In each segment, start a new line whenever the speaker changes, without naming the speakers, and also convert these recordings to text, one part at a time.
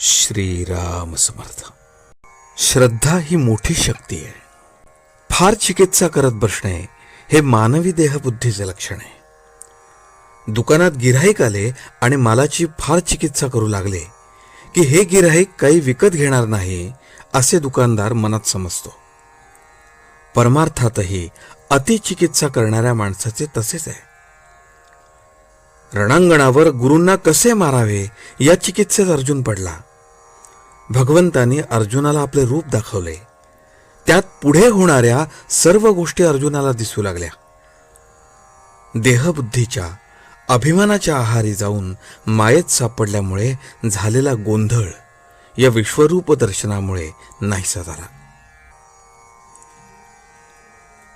श्रीराम समर्थ. श्रद्धा ही मोठी शक्ती आहे. फार चिकित्सा करत बसणे हे मानवी देहबुद्धीचे लक्षण आहे. दुकानात गिऱ्हाईक आले आणि मालाची फार चिकित्सा करू लागले की हे गिऱ्हाईक काही विकत घेणार नाही असे दुकानदार मनात समजतो. परमार्थातही अतिचिकित्सा करणाऱ्या माणसाचे तसेच आहे. रणांगणावर गुरूंना कसे मारावे या चिकित्सेत अर्जुन पडला. भगवंतानी अर्जुनाला आपले रूप दाखवले. त्यात पुढे होणाऱ्या सर्व गोष्टी अर्जुनाला दिसू लागल्या. देहबुद्धीच्या अभिमानाच्या आहारी जाऊन मायेत सापडल्यामुळे झालेला गोंधळ या विश्वरूप दर्शनामुळे नाहीसा झाला.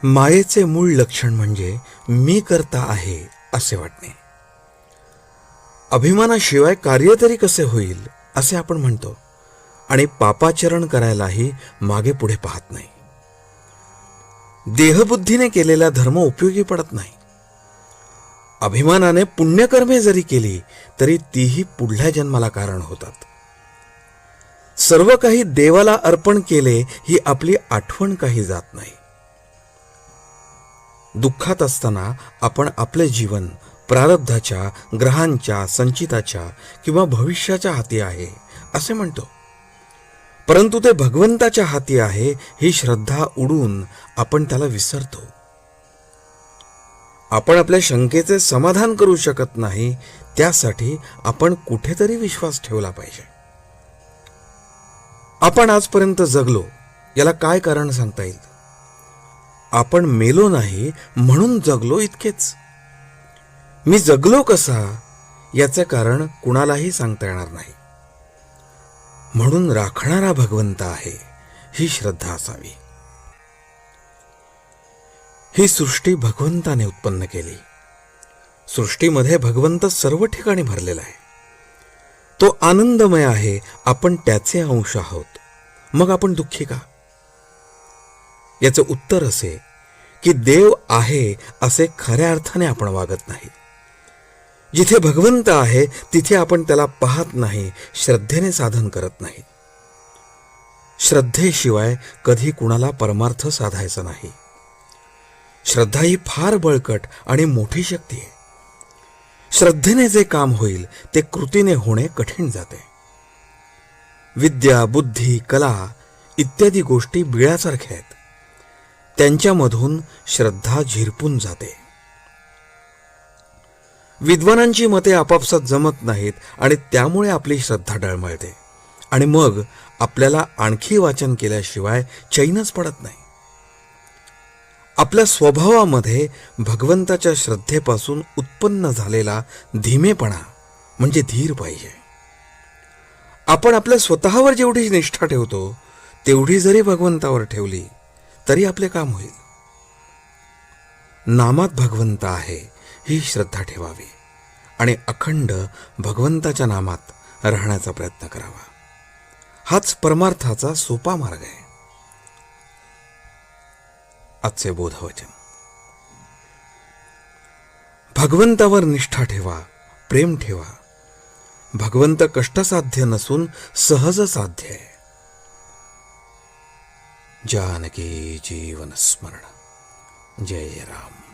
मायेचे मूळ लक्षण म्हणजे मी करता आहे असे वाटणे. अभिमानाशिवाय कार्य तरी कसे होईल असे आपण म्हणतो आणि पापाचरण करायलाही मागे पुढे पाहत नाही. देहबुद्धीने केलेला धर्म उपयोगी पडत नाही. अभिमानाने पुण्यकर्मे जरी केली तरी तीही पुढल्या जन्माला कारण होतात. सर्व काही देवाला अर्पण केले ही आपली आठवण काही जात नाही. दुःखात असताना आपण आपले जीवन प्रारब्धाच्या, ग्रहांच्या, संचिताच्या किंवा भविष्याच्या हाती आहे असे म्हणतो. परंतु ते भगवंताच्या हाती आहे ही श्रद्धा उडून आपण त्याला विसरतो. आपण आपल्या शंकेचे समाधान करू शकत नाही, त्यासाठी आपण कुठेतरी विश्वास ठेवला पाहिजे. आपण आजपर्यंत जगलो याला काय कारण सांगता येईल? आपण मेलो नाही म्हणून जगलो इतकेच. मी जगलो कसा याचे कारण कुणालाही सांगता येणार नाही. म्हणून राखणारा भगवंत आहे ही श्रद्धा असावी. ही सृष्टी भगवंताने उत्पन्न केली. सृष्टीमध्ये भगवंत सर्व ठिकाणी भरलेला आहे. तो आनंदमय आहे. आपण त्याचे अंश आहोत. मग आपण दुःखी का? याचं उत्तर असे की देव आहे असे खऱ्या अर्थाने आपण वागत नाही. जिथे भगवंत आहे तिथे आपण त्याला पाहत नाही, श्रद्धेने साधन करत नाही. श्रद्धेशिवाय कधी कुणाला परमार्थ साधायचा नाही. श्रद्धा ही फार बळकट आणि मोठी शक्ती आहे. श्रद्धेने जे काम होईल ते कृतीने होणे कठीण जाते. विद्या, बुद्धी, कला इत्यादी गोष्टी बिळासारख्या आहेत. त्यांच्यामधून श्रद्धा झिरपून जाते. विद्वानांची मते आपापसात जमत नाहीत आणि त्यामुळे आपली श्रद्धा डळमळते आणि मग आपल्याला आणखी वाचन केल्याशिवाय चैनच पडत नाही. आपल्या स्वभावामध्ये भगवंताच्या श्रद्धेपासून उत्पन्न झालेला धीमेपणा म्हणजे धीर पाहिजे. आपण आपल्या स्वतःवर जेवढी निष्ठा ठेवतो तेवढी जरी भगवंतावर ठेवली तरी आपले काम होईल. नामात भगवंत आहे ही श्रद्धा ठेवावी आणि अखंड भगवंताच्या नामात राहण्याचा प्रयत्न करावा. हाच परमार्थाचा सोपा मार्ग आहे. आजचे बोधवचन. भगवंतावर निष्ठा ठेवा, प्रेम ठेवा. भगवंत कष्टसाध्य नसून सहज साध्य आहे. जानकी जीवन स्मरण. जय राम.